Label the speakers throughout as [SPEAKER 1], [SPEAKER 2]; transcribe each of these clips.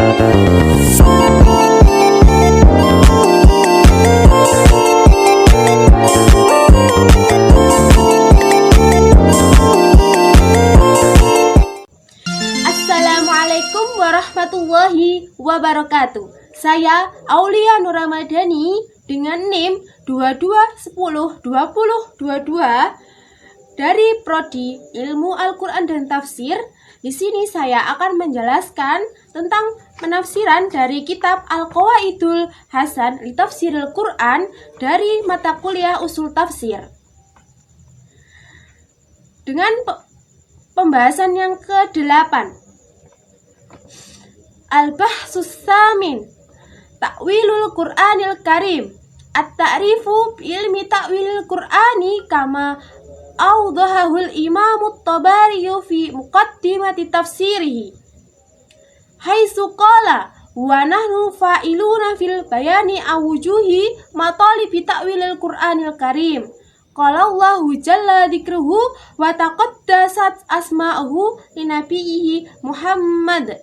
[SPEAKER 1] Assalamualaikum warahmatullahi wabarakatuh. Saya Aulia Nur Ramadhani dengan NIM 22102022 dari Prodi Ilmu Al-Quran dan Tafsir. Di sini saya akan menjelaskan tentang penafsiran dari kitab Al-Qawaidul Hasan li Tafsiril Quran dari mata kuliah Ushul Tafsir. Dengan pembahasan yang ke-8, Al-Bahsus Samin, Ta'wilul Qur'anil Karim, At-Ta'rifu ilmi ta'wilil Qur'ani kama awdahahul Imamut Tabari fi muqaddimati tafsirihi. Haitsu qala wa nahnu fa'iluna fil bayani awujuhi matalibi ta'wilil Qur'anil Karim. Qala Allahu jalla dzikruhu wa taqaddasat asma'uhu li nabiyhi Muhammad.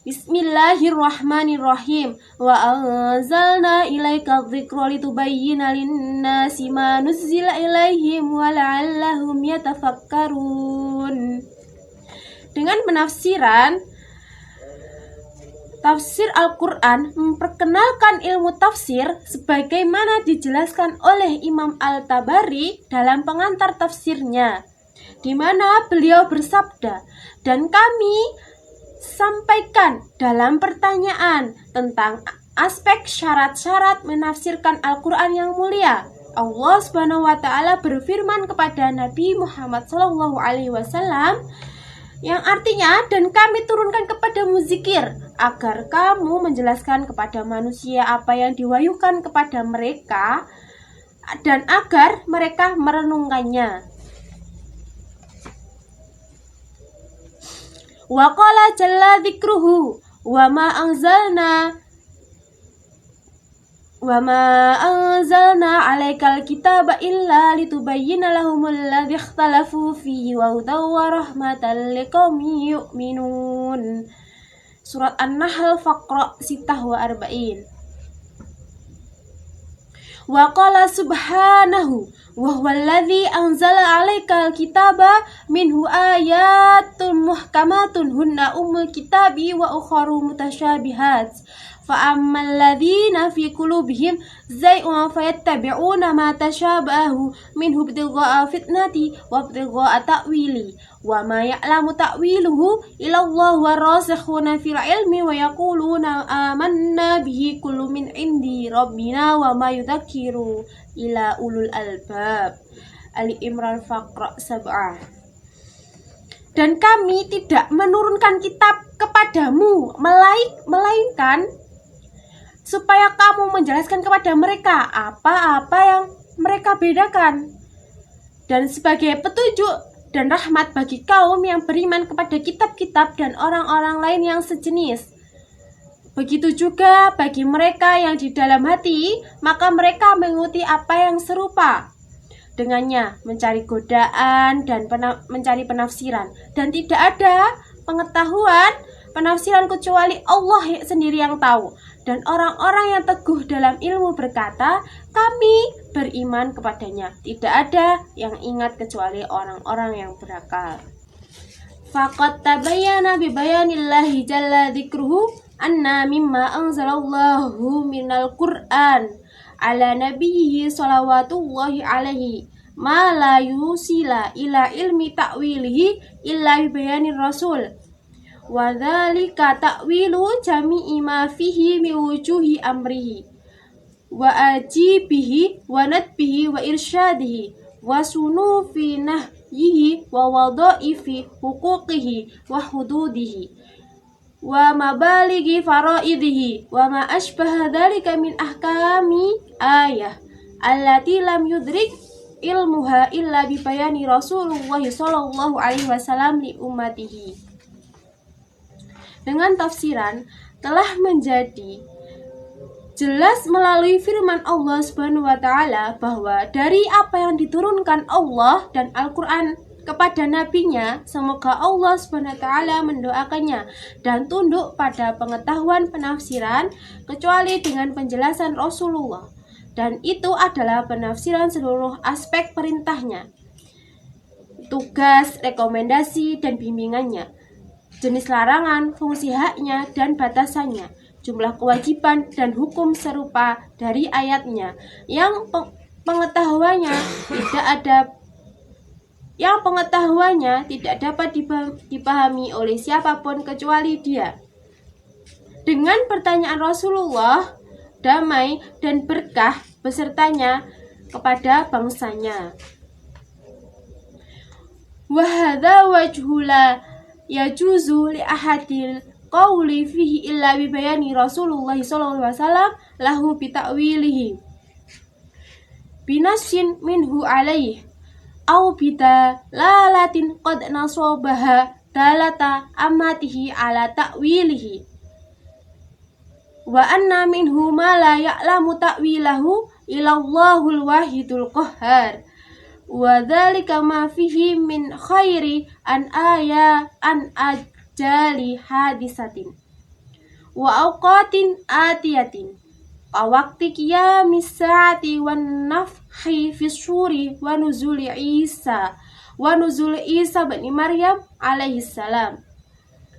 [SPEAKER 1] Bismillahirrahmanirrahim. Wa anzalna ilaika dzikra litubayyina lin-nasi ma nuzzila ilaihim wa la'allahum yatafakkarun. Dengan penafsiran, tafsir Al-Quran memperkenalkan ilmu tafsir sebagaimana dijelaskan oleh Imam Al-Tabari dalam pengantar tafsirnya, di mana beliau bersabda, dan kami sampaikan dalam pertanyaan tentang aspek syarat-syarat menafsirkan Al-Quran yang mulia. Allah Subhanahu wa Ta'ala berfirman kepada Nabi Muhammad SAW, yang artinya, dan kami turunkan kepadamu zikir agar kamu menjelaskan kepada manusia apa yang diwahyukan kepada mereka dan agar mereka merenungkannya. Wa qala jalla dzikruhu wa ma anzalna 'alaikal kitaba illa litubayyina lahumul ladzi ikhtalafu fihi wa hudaw wa rahmatan liqaumin yu'minun. Surat An-Nahl Faqra 46. Wa qala subhanahu wa huwal ladzi anzala 'alaikal kitaba minhu ayatun muhkamatun hunna ummul kitabi wa ukharu mutasyabihat. Fa ammal ladzina fi qulubihim zay'un fayattabi'una ma tashabahu minhu ibtigha'a fitnati wa ibtigha'a ta'wili wa ma ya'lamu ta'wiluhu illa Allah warasikhuna fil ilmi wa yaquluna amanna bihi kullu min indi rabbina wa ma yudzakiru ila ulul albab. Ali Imran Faqra 7. Dan kami tidak menurunkan kitab kepadamu melainkan supaya kamu menjelaskan kepada mereka apa-apa yang mereka bedakan, dan sebagai petunjuk dan rahmat bagi kaum yang beriman kepada kitab-kitab dan orang-orang lain yang sejenis. Begitu juga bagi mereka yang di dalam hati, maka mereka mengikuti apa yang serupa dengannya, mencari godaan dan mencari penafsiran, dan tidak ada pengetahuan penafsiran kecuali Allah sendiri yang tahu. Dan orang-orang yang teguh dalam ilmu berkata, kami beriman kepadanya. Tidak ada yang ingat kecuali orang-orang yang berakal. Faqad tabayyana bi bayanillahi jalla dzikruhu anna mimma anzalallahu minal Qur'an ala nabiyyi shalawatullahi alaihi ma la yusila ila ilmi ta'wilihi illa bi bayanir rasul. Wa dzalika ta'wilu jami'i ma fihi mi wujuhi amrihi wa ajibihi wa nadbihi wa irsyadihi wa sunufi nahyihi wa wadha'ifi huquqihi wa hududihi wa mabalighi faraidihi wa ma ashbaha dzalika min ahkami ayah allati lam yudrik ilmuha illa bi bayani Rasulullah sallallahu alaihi wasallam li ummatihi. Dengan tafsiran telah menjadi jelas melalui firman Allah Subhanahu wa Ta'ala bahwa dari apa yang diturunkan Allah dan Al-Quran kepada nabinya, semoga Allah SWT mendoakannya dan tunduk pada pengetahuan penafsiran kecuali dengan penjelasan Rasulullah, dan itu adalah penafsiran seluruh aspek perintahnya, tugas, rekomendasi, dan bimbingannya, jenis larangan, fungsi haknya, dan batasannya, jumlah kewajiban, dan hukum serupa dari ayatnya yang pengetahuannya tidak dapat dipahami oleh siapapun kecuali dia. Dengan pertanyaan Rasulullah, damai dan berkah besertanya kepada bangsanya. Wa hadza wajhu la yajuzu li ahadil qawli fihi illa bi bayani Rasulullah sallallahu alaihi wasallam lahu bi ta'wilihi binassin minhu alaihi aw bidalalatin qad nasabaha dalata amatihi ala ta'wilihi wa anna minhu ma la ya'lamu ta'wilahu ilallahul wahidul qahhar wa dzalika ma fihi min khairi an ajali hadisatin wa awqatin atiyatin waqti qiyamis saati wan nafhi fis suri wa nuzul Isa bin Maryam alaihi salam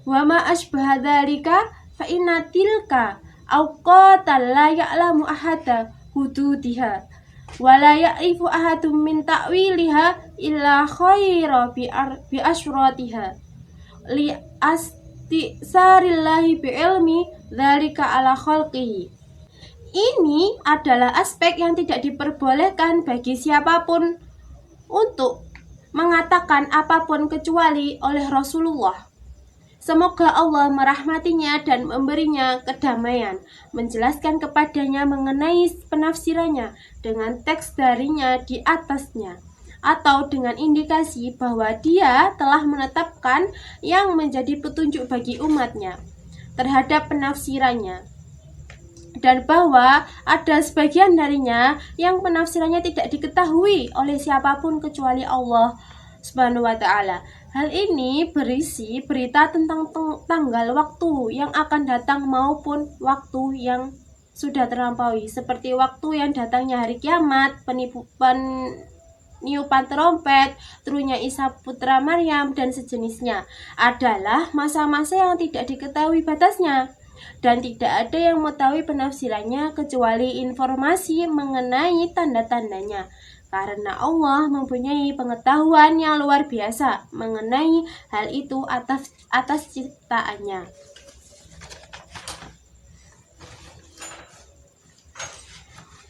[SPEAKER 1] wa ma asbaha dzalika fa inna tilka awqatan la ya'lamu ahada hududiha wa la ya'rifu ahadun min ta'wiliha illa khaira bi asyratiha li astisarillahi bi ilmi dzalika ala khalqihi. Ini adalah aspek yang tidak diperbolehkan bagi siapapun untuk mengatakan apapun kecuali oleh Rasulullah. Semoga Allah merahmatinya dan memberinya kedamaian, menjelaskan kepadanya mengenai penafsirannya dengan teks darinya di atasnya, atau dengan indikasi bahwa dia telah menetapkan yang menjadi petunjuk bagi umatnya terhadap penafsirannya, dan bahwa ada sebagian darinya yang penafsirannya tidak diketahui oleh siapapun kecuali Allah Subhanahu wa ta'ala. Hal ini berisi berita tentang tanggal waktu yang akan datang maupun waktu yang sudah terlampaui, seperti waktu yang datangnya hari kiamat, niupan trompet, turunnya Isa putra Maryam, dan sejenisnya adalah masa-masa yang tidak diketahui batasnya, dan tidak ada yang mengetahui penafsirannya kecuali informasi mengenai tanda-tandanya, karena Allah mempunyai pengetahuan yang luar biasa mengenai hal itu atas ciptaannya.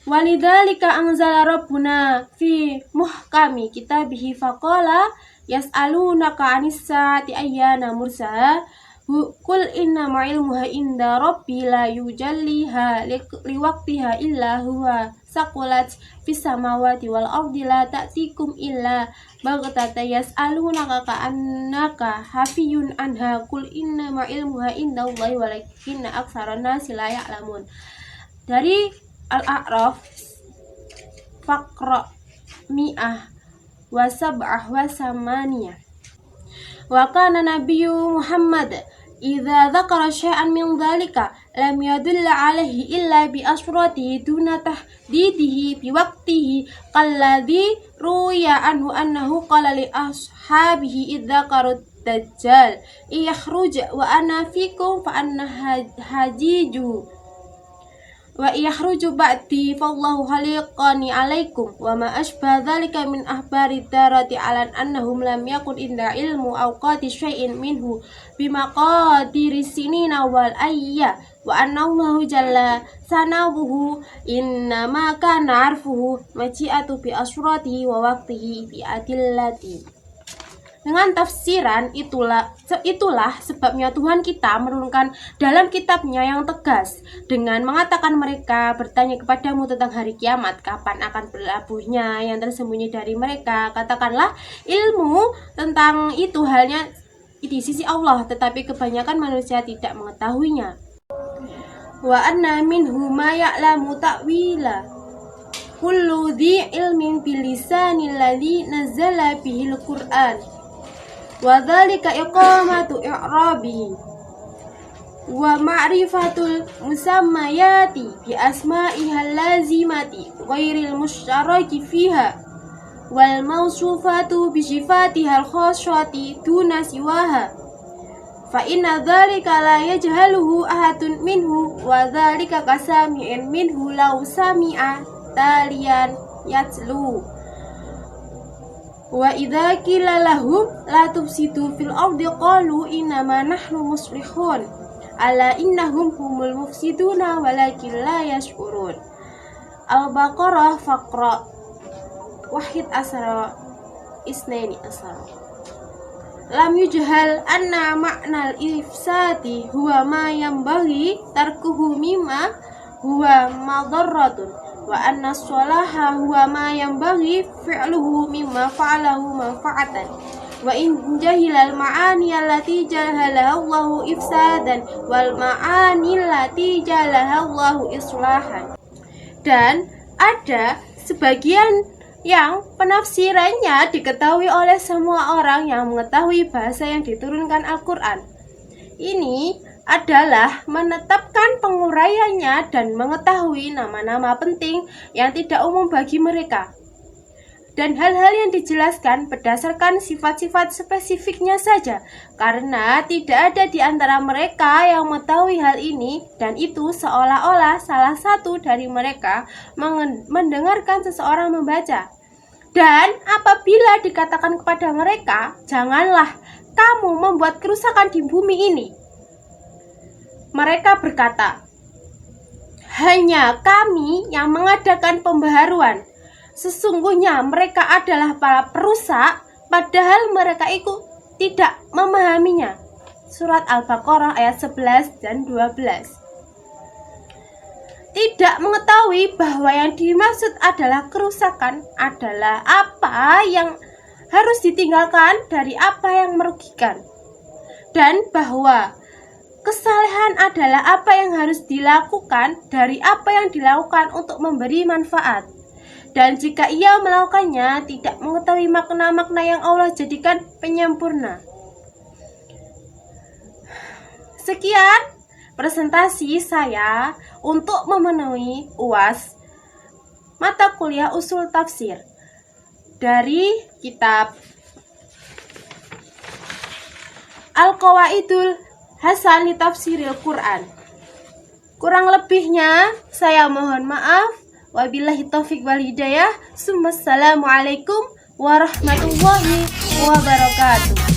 [SPEAKER 1] Walidzalika anzala rabbuna fi muhkami kitabihi faqala yas'alunaka 'anis saati ayyana mursaha Qul innama ilmuha inda rabbi la yujalliha liwaqtiha illa huwa saqulat fis samawati wal ardi la ta'tikum illa baghtata yas'alunaka ka'annaka hafiyun anha Qul innama ilmuha inda Allahi walakinna aktsaran nasi la ya'lamun. Dari Al-A'raf Faqra mi'ah wa sab'ah wa samaniyah. Wa kana nabiyyu Muhammad idza dzakara syai'an min dzalika lam yadulla alaihi illa bi asratihi duna tahdidihi bi waqtihi qalladzi ruya anhu annahu qala li ashabihi idza qarad dajjal yakhruj wa ana fikum fa anna hajiju wa yakhruju ba'di fallahu khaliqani alaikum wa ma asbah dzalika min ahbari darati alan annahum lam yakun inda ilmu awqati syai'in minhu bimaqadiri sinina wal ayya wa anna Allahu jalla sanabuhu innama kana arfuhu maji'atu bi asratihi wa waqtihi bi adillati. Dengan tafsiran itulah sebabnya Tuhan kita menurunkan dalam kitabnya yang tegas dengan mengatakan mereka bertanya kepadamu tentang hari kiamat, kapan akan berlabuhnya yang tersembunyi dari mereka. Katakanlah ilmu tentang itu halnya di sisi Allah, tetapi kebanyakan manusia tidak mengetahuinya. Wa anna minhu ma ya'lamu ta'wila kullu dhi ilmin bilisani alladhi nazzala bihil Qur'an wa dhalika iqamatu i'rabihi wa ma'rifatul musammayati bi asma'iha lazimati ghairil musyaraki fiha wal mawsufatu bi sifatihal khasyati duna siwaha fa inna dhalika la yajhaluhu ahadun minhu wa dhalika kasami'in minhu law sami'a taliyan yatlu wa idza qila lahum la tufsidu fil ardi qalu innama nahnu muslihun ala innahum humul mufsiduna walakin la yash'urun. Al-Baqarah Faqra Wahid Asara Isnaini Asara. Lam yujhal anna ma'nal ifsati huwa ma yambaghi tarkuhu mimma huwa madarratun wa anna sholaha huwa ma yambaghi fi'luhu mimma fa'alahu manfa'atan wa in jahilal ma'ani allati jahalaha Allahu ifsadan wal ma'ani allati jahalaha Allahu islahan. Dan ada sebagian yang penafsirannya diketahui oleh semua orang yang mengetahui bahasa yang diturunkan Al-Quran. Ini adalah menetapkan penguraiannya dan mengetahui nama-nama penting yang tidak umum bagi mereka. Dan hal-hal yang dijelaskan berdasarkan sifat-sifat spesifiknya saja, karena tidak ada di antara mereka yang mengetahui hal ini, dan itu seolah-olah salah satu dari mereka mendengarkan seseorang membaca. Dan apabila dikatakan kepada mereka, janganlah kamu membuat kerusakan di bumi ini, mereka berkata, hanya kami yang mengadakan pembaharuan. Sesungguhnya mereka adalah para perusak, padahal mereka itu tidak memahaminya. Surat Al-Baqarah ayat 11 dan 12. Tidak mengetahui bahwa yang dimaksud adalah kerusakan adalah apa yang harus ditinggalkan dari apa yang merugikan, dan bahwa kesalehan adalah apa yang harus dilakukan dari apa yang dilakukan untuk memberi manfaat. Dan jika ia melakukannya, tidak mengetahui makna-makna yang Allah jadikan penyempurna. Sekian presentasi saya untuk memenuhi UAS mata kuliah usul tafsir dari kitab Al-Qawaidul Hasan li Tafsiril Quran. Kurang lebihnya saya mohon maaf. Wabillahi taufiq wal hidayah. Assalamualaikum warahmatullahi wabarakatuh.